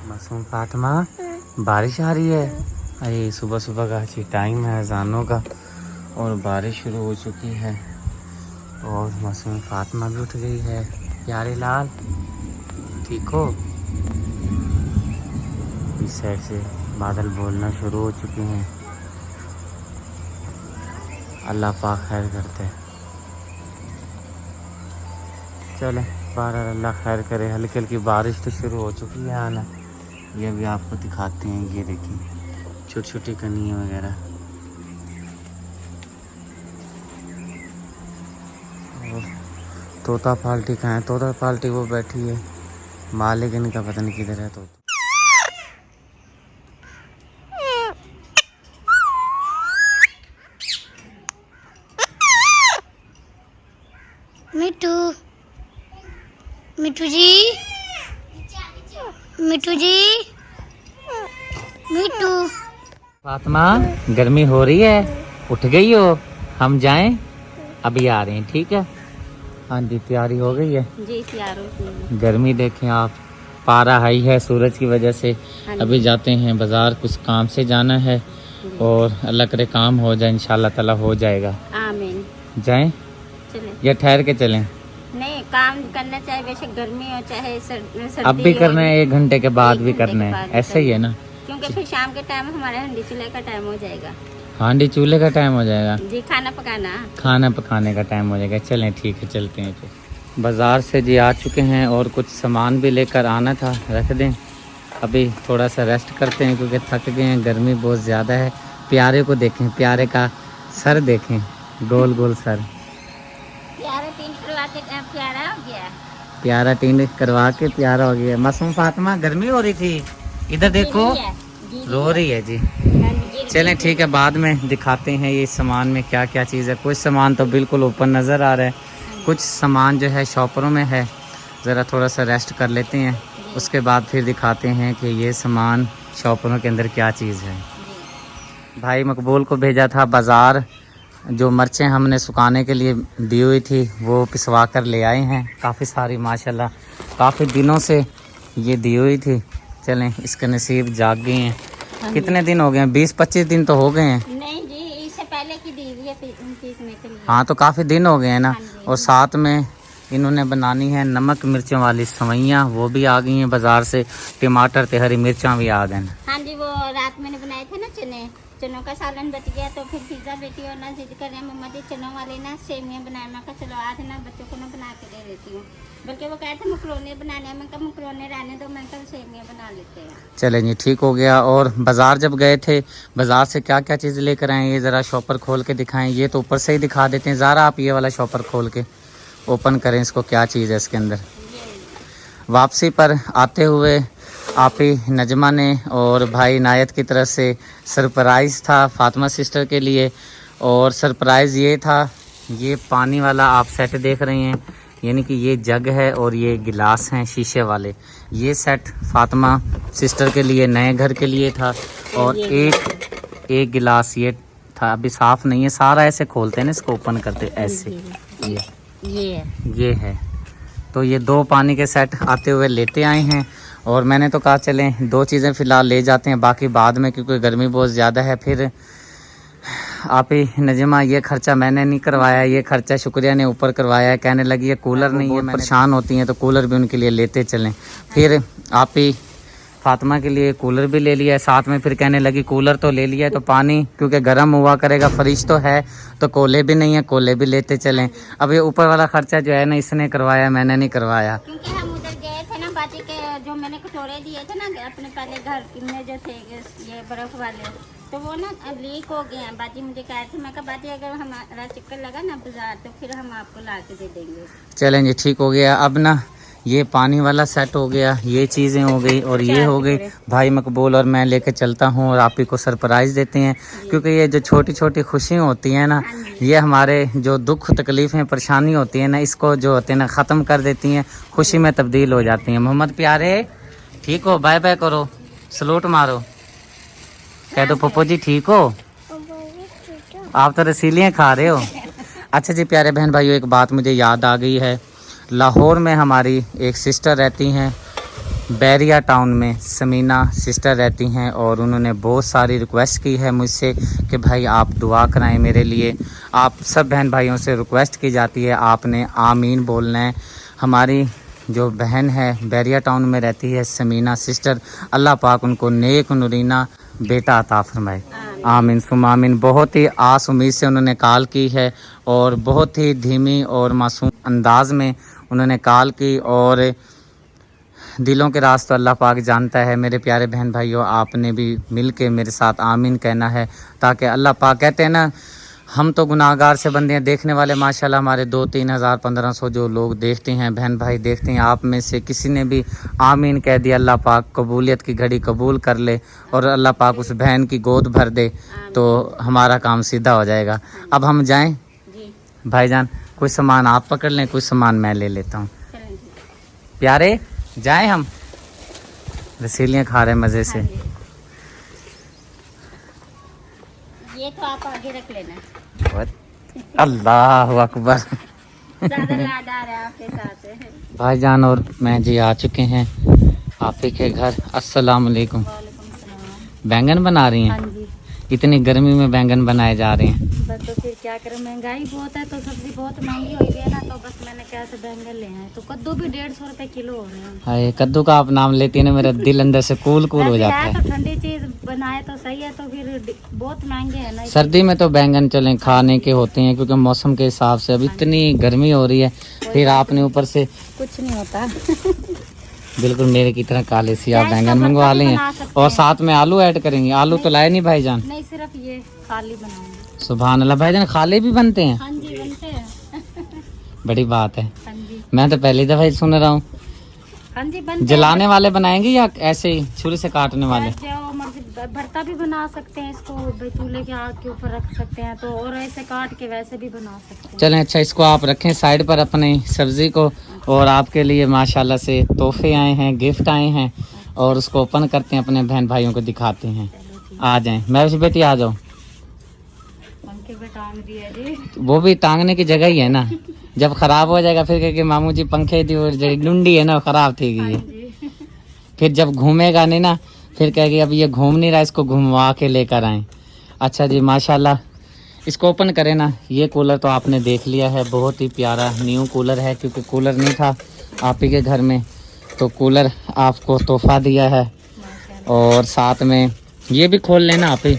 मासूम फातिमा, बारिश आ रही है। अरे सुबह सुबह का टाइम है अज़ानों का और बारिश शुरू हो चुकी है और मासूम फातिमा भी उठ गई है। प्यारे लाल ठीक हो? इस साइड से बादल बोलना शुरू हो चुके हैं। अल्लाह पाक खैर करते हैं। चले बाहर, अल्लाह खैर करे। हल्की हल्की बारिश तो शुरू हो चुकी है आना। ये भी आपको दिखाते हैं। ये देखिए छोटी छोटी कनियाँ वगैरह। और तोता पाल्टी कहाँ है? तोता पाल्टी वो बैठी है, मालिक इनका पता नहीं किधर है। तो मिठू, मिठू जी, मिठू जी, मिठू। फातिमा गर्मी हो रही है, उठ गई हो? हम जाएं? अभी आ रहे हैं, ठीक है? हाँ जी, तैयारी हो गई है जी, तैयार हो गई। गर्मी देखें आप, पारा हाई है सूरज की वजह से। अभी जाते हैं बाजार, कुछ काम से जाना है और अल्लाह करे काम हो जाए, इंशाल्लाह ताला हो जाएगा। आमीन। जाएं चलें या ठहर के चलें? नहीं, काम करना चाहे बेशक गर्मी हो चाहे सर्दी अब भी करना है, 1 घंटे के बाद भी 1 घंटे करना के है, बाद भी ऐसा ही है ना? क्योंकि फिर शाम के टाइम हमारे हंडी चूल्हे का टाइम हो जाएगा। हांडी चूल्हे का टाइम हो जाएगा जी, खाना पकाना, खाना पकाने का टाइम हो जाएगा। चलें ठीक है, चलते हैं। फिर बाज़ार से जी आ चुके हैं और कुछ सामान भी लेकर आना था, रख दें। अभी थोड़ा सा रेस्ट करते हैं क्योंकि थक गए हैं, गर्मी बहुत ज़्यादा है। प्यारे को देखें, प्यारे का सर देखें, गोल गोल सर। प्यारा टीन करवा के प्यारा हो गया। प्यारा टीन करवा के प्यारा हो गया। मासूम फातिमा गर्मी हो रही थी, इधर देखो रो रही है जी। चलें ठीक है, बाद में दिखाते हैं ये सामान में क्या क्या चीज़ है। कुछ सामान तो बिल्कुल ऊपर नज़र आ रहा है, कुछ सामान जो है शॉपरों में है। ज़रा थोड़ा सा रेस्ट कर लेते हैं, उसके बाद फिर दिखाते हैं कि ये सामान शॉपरों के अंदर क्या चीज़ है। भाई मकबूल को भेजा था बाज़ार, जो मिर्चें हमने सुखाने के लिए दी हुई थी वो पिसवा कर ले आए हैं। काफ़ी सारी माशाल्लाह, काफ़ी दिनों से ये दी हुई थी। चलें, इसके नसीब जाग गए हैं। कितने दिन हो गए हैं? 20-25 दिन तो हो गए हैं। नहीं जी, इससे पहले की दी हुई है पीसने के लिए। हाँ, तो काफ़ी दिन हो गए हैं ना। और साथ में इन्होंने बनानी है नमक मिर्चों वाली सवैयाँ, वो भी आ गई हैं बाज़ार से। टमाटर ते हरी मिर्चा भी आ गए। हाँ जी, वो रात मैंने बनाए थे ना चने, चनों का सालन बच गया तो फिर पिज्जा बेटी और ना जिद कर रहे हैं मम्मा जी चनों वाले ना सेवियाँ बनाए। मैं कहा चलो आज ना बच्चों को ना बना के दे देती हूँ। बल्कि वो कहे थे मकरोने बनाने, मैं कहा मकरोने रहने दो, मैं कहा सेवियाँ बना लेते हैं। चले जी, ठीक हो गया। और बाज़ार जब गए थे, बाज़ार से क्या क्या चीज़ लेकर आए, ये ज़रा शॉपर खोल के दिखाएं। ये तो ऊपर से ही दिखा देते हैं। ज़रा आप ये वाला शॉपर खोल के ओपन करें, इसको क्या चीज़ है इसके अंदर। वापसी पर आते हुए आपी नजमा ने और भाई नायत की तरफ से सरप्राइज़ था फातिमा सिस्टर के लिए। और सरप्राइज़ ये था, ये पानी वाला आप सेट देख रहे हैं, यानी कि ये जग है और ये गिलास हैं शीशे वाले। ये सेट फातिमा सिस्टर के लिए, नए घर के लिए था। और एक गिलास ये था, अभी साफ़ नहीं है, सारा ऐसे खोलते हैं ना, इसको ओपन करते ऐसे। ये है। तो ये 2 पानी के सेट आते हुए लेते आए हैं। और मैंने तो कहा चलें 2 चीज़ें फ़िलहाल ले जाते हैं, बाकी बाद में, क्योंकि गर्मी बहुत ज़्यादा है। फिर आप ही नजमा, ये खर्चा मैंने नहीं करवाया, ये खर्चा शुक्रिया ने ऊपर करवाया है। कहने लगी है कूलर नहीं है, परेशान होती हैं तो कूलर भी उनके लिए लेते चलें। फिर आप ही फातिमा के लिए कूलर भी ले लिया है साथ में। फिर कहने लगी कूलर तो ले लिया है तो पानी क्योंकि गर्म हुआ करेगा, फ्रिज तो है, तो कोले भी नहीं है, कोले भी लेते चलें। अब ये ऊपर वाला खर्चा जो है ना, इसने करवाया, मैंने नहीं करवाया। क्योंकि हम उधर गए थे ना, बाजी के जो मैंने कटोरे दिए थे ना अपने पहले घर में जो थे ये बर्फ वाले, तो वो ना लीक हो गए हैं। बाजी मुझे कहा थे, मैं कहा बाजी अगर हमारा चक्कर लगा ना बाजार तो फिर हम आपको ला के दे देंगे। चलें जी, ठीक हो गया। अब ना ये पानी वाला सेट हो गया, ये चीज़ें हो गई और ये हो गई। भाई मकबूल और मैं लेके चलता हूँ और आप ही को सरप्राइज़ देते हैं, क्योंकि ये जो छोटी छोटी खुशियाँ होती हैं ना, ये हमारे जो दुख तकलीफ़ें परेशानी होती है ना, इसको जो होते हैं ना ख़त्म कर देती हैं, खुशी में तब्दील हो जाती हैं। मोहम्मद प्यारे ठीक हो? बाय बाय करो, सलूट मारो, कह दो पप्पू जी ठीक हो? आप तो रसीलियाँ खा रहे हो। अच्छा जी प्यारे बहन भाइयों, एक बात मुझे याद आ गई है। लाहौर में हमारी एक सिस्टर रहती हैं बैरिया टाउन में समीना सिस्टर रहती हैं और उन्होंने बहुत सारी रिक्वेस्ट की है मुझसे कि भाई आप दुआ कराएं मेरे लिए। आप सब बहन भाइयों से रिक्वेस्ट की जाती है, आपने आमीन बोलना है। हमारी जो बहन है बैरिया टाउन में रहती है समीना सिस्टर, अल्लाह पाक उनको नेक नूरीना बेटा अता फरमाए। आमीन सुम्मा आमीन। बहुत ही आस उम्मीद से उन्होंने कॉल की है और बहुत ही धीमी और मासूम अंदाज में उन्होंने कॉल की और दिलों के राज तो अल्लाह पाक जानता है। मेरे प्यारे बहन भाइयों, आपने भी मिल के मेरे साथ आमीन कहना है ताकि अल्लाह पाक, कहते हैं ना हम तो गुनाहगार से बंदे हैं, देखने वाले माशाल्लाह हमारे 2-3 हज़ार 1500 जो लोग देखते हैं, बहन भाई देखते हैं, आप में से किसी ने भी आमीन कह दिया, अल्लाह पाक कबूलियत की घड़ी कबूल कर ले और अल्लाह पाक उस बहन की गोद भर दे तो हमारा काम सीधा हो जाएगा। अब हम जाएं भाईजान, कोई सामान आप पकड़ लें, कुछ सामान मैं ले लेता हूँ। प्यारे जाएं हम, रसीलियाँ खा रहे मज़े से। ये तो आप आगे रख लेना। अल्लाह अकबर। ज़्यादा लाड आ रहा है आपके साथ। भाईजान और मैं जी आ चुके हैं आप ही के घर। अस्सलाम वालेकुम। वालेकुम सलाम। बैंगन बना रही हैं? हाँ जी। इतनी गर्मी में बैंगन बनाए जा रहे हैं? बस तो फिर क्या करें, महंगाई बहुत है तो सब्जी बहुत महंगी हो गई है ना, तो बस मैंने कहा से बैंगन ले आए। तो कद्दू भी 150 रुपए किलो हो रहे हैं। हाय, कद्दू का आप नाम लेती है ना, मेरा दिल अंदर से कूल कूल हो जाता है। तो ठंडी चीज बनाए तो सही है, तो फिर बहुत महंगे है ना। सर्दी में तो बैंगन चले खाने के होते हैं क्योंकि मौसम के हिसाब से। अब इतनी गर्मी हो रही है, फिर आपने ऊपर से कुछ नहीं होता। बिल्कुल मेरे की तरह काले सिया बैंगन मंगवा लिए हैं और साथ में आलू ऐड करेंगे। आलू तो लाए नहीं भाईजान? नहीं, सिर्फ ये खाली बनाऊंगी। सुभान अल्लाह। भाईजान खाले भी बनते हैं? हाँ जी, बनते हैं। बड़ी बात है, हाँ जी। मैं तो पहली दफा ही सुन रहा हूँ। हाँ जी, बनते जलाने वाले बनाएंगे या ऐसे ही छुरी से काटने वाले? जो मर्जी भरता भी बना सकते हैं इसको, चूल्हे के आग के ऊपर रख सकते हैं तो, और ऐसे काट के वैसे भी बना सकते हैं। चलें, अच्छा इसको आप रखें साइड पर अपने सब्जी को, और आपके लिए माशाल्लाह से तोहफे आए हैं, गिफ्ट आए हैं और उसको ओपन करते हैं, अपने बहन भाइयों को दिखाते हैं। आ जाएं, मैं बेटी आ जाओ। पंखे पे टांग दिया जी। वो भी टांगने की जगह ही है ना, जब खराब हो जाएगा फिर कहेंगे मामू जी पंखे दी और डुंडी है ना खराब थी गई। फिर जब घूमेगा नहीं ना फिर कहेगी अब ये घूम नहीं रहा, इसको घुमवा के लेकर आए। अच्छा जी माशाल्लाह, इसको ओपन करें ना। ये कूलर तो आपने देख लिया है, बहुत ही प्यारा न्यू कूलर है क्योंकि कूलर नहीं था आप ही के घर में, तो कूलर आपको तोहफा दिया है। और साथ में ये भी खोल लेना आप ही।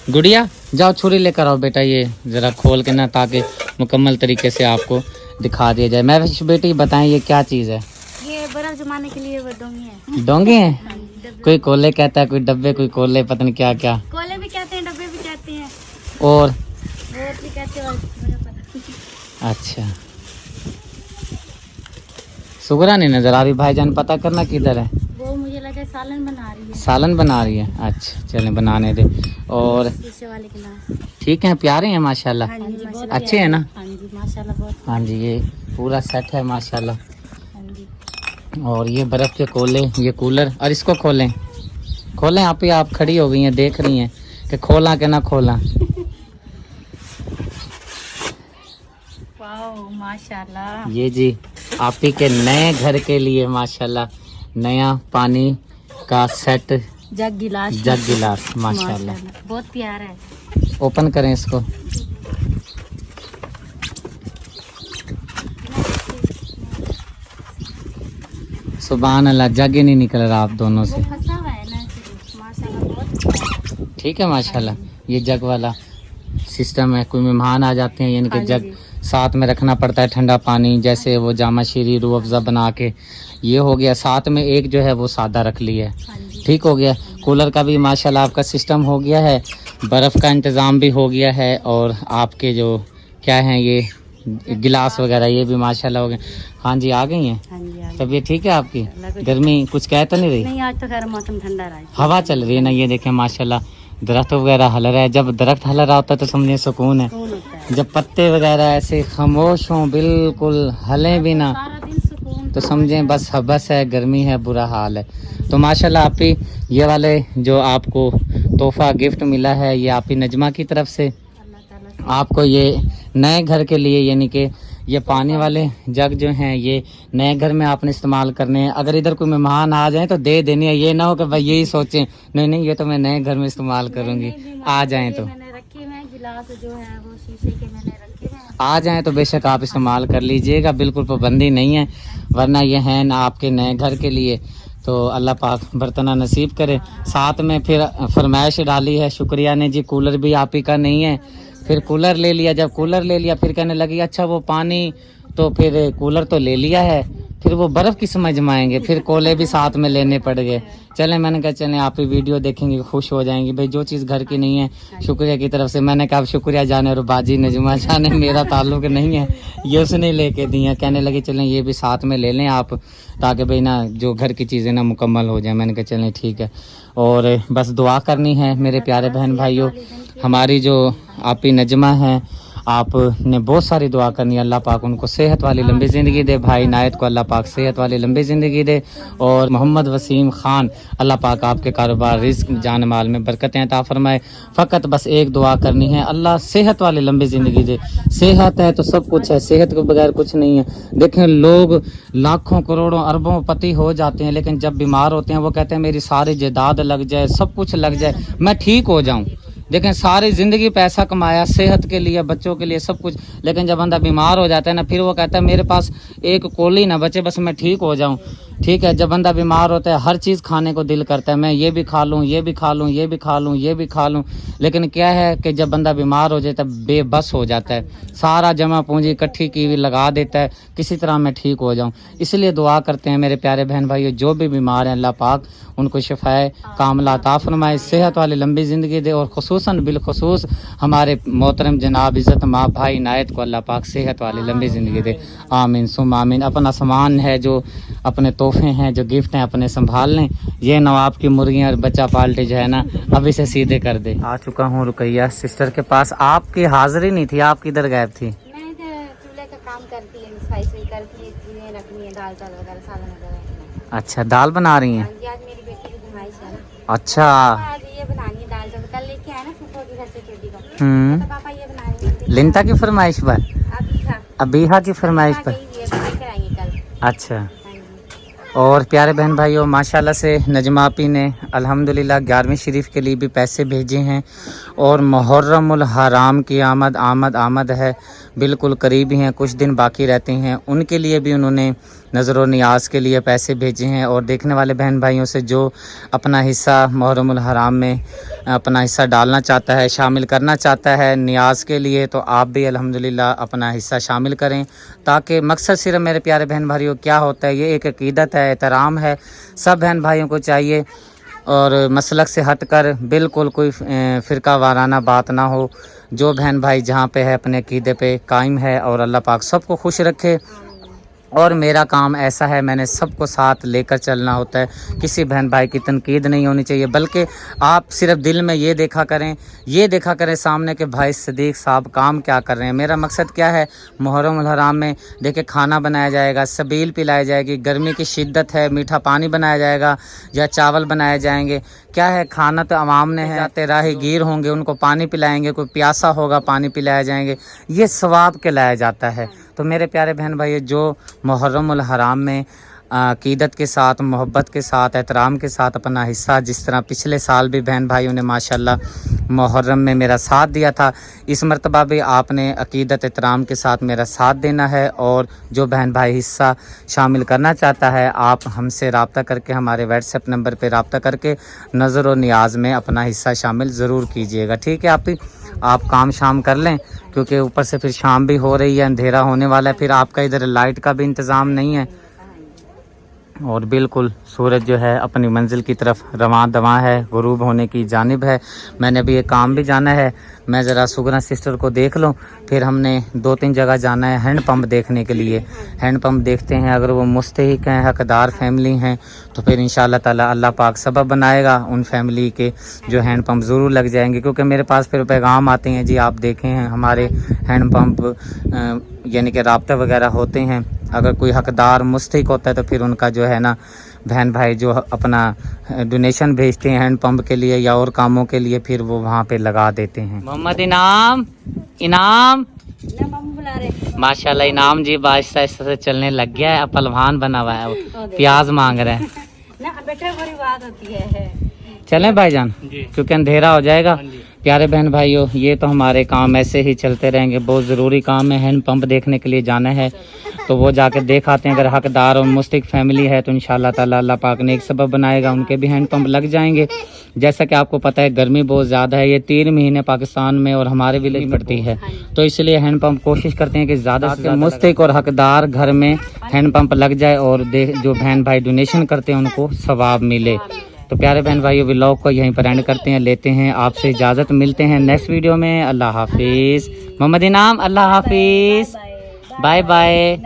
गुड़िया जाओ छुरी लेकर आओ बेटा, ये ज़रा खोल के ना ताकि मुकम्मल तरीके से आपको दिखा दिया जाए। मैं बेटी बताएं ये क्या चीज़ है? ये बर्फ जमाने के लिए वो डोंगी है। डोंगे हैं? कोई कोले कहता है, कोई डब्बे, कोई कोले, पता नहीं क्या क्या। कोले भी कहते हैं, डब्बे भी कहते हैं, और भी कहते हैं, मुझे पता। अच्छा सुगरा नहीं नजर आ रही भाईजान, पता करना किधर है। वो मुझे लगा सालन बना रही है। सालन बना रही है? अच्छा चलें बनाने दे। और शीशे वाले गिलास ठीक है, प्यारे हैं माशाल्लाह। हाँ जी, बहुत अच्छे हैं ना? हाँ जी माशाल्लाह बहुत। हाँ जी, ये पूरा सेट है माशाल्लाह। हाँ जी। और ये बर्फ़ के कोले, ये कूलर, और इसको खोलें खोलें आप ही, आप खड़ी हो गई हैं देख रही हैं कि खोला कि ना खोला। वाओ माशाल्लाह। ये जी आप ही के नए घर के लिए माशाल्लाह नया पानी का सेट, जग गिलास माशाल्लाह बहुत प्यारा है। ओपन करें इसको। सुभान अल्लाह, जग ही नहीं निकल रहा आप दोनों से। वो फंसा हुआ है ना, माशाल्लाह बहुत ठीक है माशाल्लाह। ये जग वाला सिस्टम है, कोई मेहमान आ जाते हैं यानी कि जग साथ में रखना पड़ता है, ठंडा पानी, जैसे वो जामा शीरी रूह अफ़ज़ा बना के। ये हो गया, साथ में एक जो है वो सादा रख लिया है। ठीक हो गया। कूलर का भी माशाल्लाह आपका सिस्टम हो गया है, बर्फ़ का इंतज़ाम भी हो गया है, और आपके जो क्या हैं ये गिलास वगैरह ये भी माशाल्लाह हो गए। हाँ जी आ गई हैं। हाँ जी, तबीयत ठीक है आपकी? गर्मी कुछ कह तो नहीं रही? नहीं आज तो खैर मौसम ठंडा रहा है। हवा चल रही है ना, ये देखें माशाल्लाह दरख्त वगैरह हल रहा है। जब दरख्त हल रहा होता है तो समझे सुकून है। सुकून होता है। जब पत्ते वगैरह ऐसे खामोश हों, बिल्कुल हलें भी ना, सारा दिन सुकून तो समझें बस हबस है, गर्मी है, बुरा हाल है। तो माशाल्लाह आप ही ये वाले जो आपको तोहफा गिफ्ट मिला है ये आप ही नजमा की तरफ से अल्लाह ताला से। आपको ये नए घर के लिए, यानी कि ये पानी वाले जग जो हैं ये नए घर में आपने इस्तेमाल करने हैं। अगर इधर कोई मेहमान आ जाए तो दे देनी है, ये ना हो कि भाई यही सोचें नहीं नहीं ये तो मैं नए घर में इस्तेमाल करूंगी। आ जाएं तो मैंने रखे हुए हैं गिलास जो है वो शीशे के मैंने रखे हुए हैं। आ जाएं तो बेशक आप इस्तेमाल कर लीजिएगा, बिल्कुल पाबंदी नहीं है, वरना ये है ना आपके नए घर के लिए। तो अल्लाह पाक बर्तना नसीब करे। साथ में फिर फरमाइश डाली है शुक्रिया ने जी, कूलर भी आप ही का नहीं है। फिर कूलर ले लिया, जब कूलर ले लिया फिर कहने लगी अच्छा वो पानी, तो फिर कूलर तो ले लिया है, फिर वो बर्फ़ किस में जमाएंगे, फिर कोले भी साथ में लेने पड़ गए। चले मैंने कहा चले आप ही वीडियो देखेंगे खुश हो जाएंगे, भाई जो चीज़ घर की नहीं है शुक्रिया की तरफ से। मैंने कहा शुक्रिया जाने और बाजी नजमा जाने, मेरा ताल्लुक नहीं है, ये उसने लेके दी है। कहने लगे चलें ये भी साथ में ले लें आप, ताकि भाई ना जो घर की चीज़ें ना मुकम्मल हो जाए। मैंने कहा चलें ठीक है। और बस दुआ करनी है मेरे प्यारे बहन भाइयों, हमारी जो आप ही नजमा हैं आपने बहुत सारी दुआ करनी है, अल्लाह पाक उनको सेहत वाली लंबी ज़िंदगी दे। भाई नायत को अल्लाह पाक सेहत वाली लंबी ज़िंदगी दे। और मोहम्मद वसीम ख़ान अल्लाह पाक आपके कारोबार रिस्क जान माल में बरकतें अता फरमाए। फ़कत बस एक दुआ करनी है, अल्लाह सेहत वाली लंबी ज़िंदगी दे। सेहत है तो सब कुछ है, सेहत के बगैर कुछ नहीं है। देखें लोग लाखों करोड़ों अरबों पति हो जाते हैं, लेकिन जब बीमार होते हैं वो कहते हैं मेरी सारी जायदाद लग जाए, सब कुछ लग जाए, मैं ठीक हो जाऊँ। देखें सारी ज़िंदगी पैसा कमाया सेहत के लिए, बच्चों के लिए, सब कुछ, लेकिन जब बंदा बीमार हो जाता है ना फिर वो कहता है मेरे पास एक कोली ना बचे, बस मैं ठीक हो जाऊं। ठीक है, जब बंदा बीमार होता है हर चीज़ खाने को दिल करता है, मैं ये भी खा लूँ, ये भी खा लूँ, ये भी खा लूँ, ये भी खा लूँ, लेकिन क्या है कि जब बंदा बीमार हो जाता है बेबस हो जाता है, सारा जमा पूंजी इकट्ठी की हुई लगा देता है किसी तरह मैं ठीक हो जाऊँ। इसलिए दुआ करते हैं मेरे प्यारे बहन भाइयों, जो भी बीमार हैं अल्लाह पाक उनको शिफाए कामला अता फरमाए, सेहत वाली लंबी ज़िंदगी दे। और खुसूसन बिलखुसूस हमारे मोहतरम जनाब इज़्ज़त माँ भाई नायत को अल्लाह पाक सेहत वाली लंबी ज़िंदगी दे। आमीन सुम आमीन। अपना सामान है जो अपने तोहफे हैं जो गिफ्ट हैं अपने संभाल लें। ये नवाब की मुर्गियाँ और बच्चा पाल्टी जो है ना अभी से सीधे कर दे। आ चुका हूँ रुकैया सिस्टर के पास, आपकी हाजिरी नहीं थी, आप किधर गायब थी? मैं चूल्हे का काम करती है, स्पाइस करती है, चीज़ें रखनी है, दाल चावल वगैरह सालन वगैरह। अच्छा दाल बना रही हैं? आज मेरी बेटी की फरमाइश है ना। अच्छा आज ये बनानी है दाल चावल, कल लेके आया ना फूफो के घर से छोटी को, तो पापा ये बनाएंगे। लिंता की फरमाइश पर? अबीहा की फरमाइश पर? कल। अच्छा। और प्यारे बहन भाइयों माशाल्लाह से नजमा आपी ने अल्हम्दुलिल्लाह 11वीं शरीफ के लिए भी पैसे भेजे हैं। और मुहर्रमुल हराम की आमद है, बिल्कुल करीब ही हैं, कुछ दिन बाकी रहते हैं, उनके लिए भी उन्होंने नज़र और नियाज़ के लिए पैसे भेजे हैं। और देखने वाले बहन भाइयों से जो अपना हिस्सा मुहर्रमुल हराम में अपना हिस्सा डालना चाहता है, शामिल करना चाहता है नियाज़ के लिए, तो आप भी अल्हम्दुलिल्लाह अपना हिस्सा शामिल करें। ताकि मकसद सिर्फ मेरे प्यारे बहन भाइयों क्या होता है, ये एक अकीदत है, एहतराम है, सब बहन भाइयों को चाहिए और मसलक से हट कर बिल्कुल कोई फ़िरका वाराना बात ना हो। जो बहन भाई जहाँ पे है अपने अकीदे पे कायम है और अल्लाह पाक सबको खुश रखे। और मेरा काम ऐसा है, मैंने सबको साथ लेकर चलना होता है, किसी बहन भाई की तनकीद नहीं होनी चाहिए, बल्कि आप सिर्फ दिल में ये देखा करें सामने के भाई सदीक साहब काम क्या कर रहे हैं। मेरा मकसद क्या है, मुहर्रमुल हराम में देखिए खाना बनाया जाएगा, सबील पिलाई जाएगी, गर्मी की शिद्दत है, मीठा पानी बनाया जाएगा या चावल बनाए जाएंगे। क्या है, खाना तो अवाम ने है, जाते राहगीर होंगे उनको पानी पिलाएंगे, कोई प्यासा होगा पानी पिलाए जाएंगे, ये सवाब के लाया जाता है। तो मेरे प्यारे बहन भाई जो मुहर्रमुल हराम में अकीदत के साथ, मोहब्बत के साथ, एहतराम के साथ अपना हिस्सा, जिस तरह पिछले साल भी बहन भाइयों ने माशाल्लाह मुहर्रम में मेरा साथ दिया था, इस मरतबा भी आपने अकीदत एहतराम के साथ मेरा साथ देना है। और जो बहन भाई हिस्सा शामिल करना चाहता है, आप हमसे रब्ता करके हमारे व्हाट्सएप नंबर पर रब्ता करके नज़र और नियाज़ में अपना हिस्सा शामिल ज़रूर कीजिएगा। ठीक है, आप काम शाम कर लें, क्योंकि ऊपर से फिर शाम भी हो रही है, अंधेरा होने वाला है, फिर आपका इधर लाइट का भी इंतज़ाम नहीं है। और बिल्कुल सूरज जो है अपनी मंजिल की तरफ रवां दवां है, गुरूब होने की जानिब है। मैंने भी एक काम भी जाना है, मैं ज़रा सुगना सिस्टर को देख लूँ, फिर हमने 2-3 जगह जाना है हैंड पंप देखने के लिए। हैंड पंप देखते हैं, अगर वो मुस्तहिक हैं, हकदार फैमिली हैं, तो फिर इंशाअल्लाह ताला अल्लाह पाक सबब बनाएगा, उन फैमिली के जो हैंड पंप ज़रूर लग जाएंगे। क्योंकि मेरे पास फिर पैगाम आते हैं, जी आप देखें हैं हमारे हैंड पंप यानी कि राब्ता वगैरह होते हैं, अगर कोई हकदार मुस्तहिक होता है तो फिर उनका जो है ना बहन भाई जो अपना डोनेशन भेजते हैं हैंड पंप के लिए या और कामों के लिए, फिर वो वहाँ पे लगा देते हैं। मोहम्मद इनाम ना बुला रहे माशाल्लाह इनाम जी आहिस्ता आहिस्ता से चलने लग गया है, अब पहलवान बना हुआ है, वो प्याज मांग रहा है। ना बेटा बड़ी बात होती है। चलें भाईजान क्योंकि अंधेरा हो जाएगा। प्यारे बहन भाइयों, ये तो हमारे काम ऐसे ही चलते रहेंगे, बहुत ज़रूरी काम है, हैंड पंप देखने के लिए जाना है तो वो जाके देख आते हैं। अगर हकदार और मुस्तक फैमिली है तो इंशाल्लाह ताला अल्लाह पाक ने एक सबब बनाएगा, उनके भी हैंड पंप लग जाएंगे। जैसा कि आपको पता है गर्मी बहुत ज़्यादा है, ये 3 महीने पाकिस्तान में और हमारे विलेज में पड़ती है, तो इसलिए हैंड पंप कोशिश करते हैं कि ज़्यादा से मुस्तक और हकदार घर में हैंड पंप लग जाए और जो बहन भाई डोनेशन करते हैं उनको सवाब मिले। तो प्यारे बहन भाइयों, व्लॉग को यहीं पर एंड करते हैं, लेते हैं आपसे इजाज़त, मिलते हैं नेक्स्ट वीडियो में। अल्लाह हाफिज़। मोहम्मद इनाम, अल्लाह हाफिज़, बाय बाय।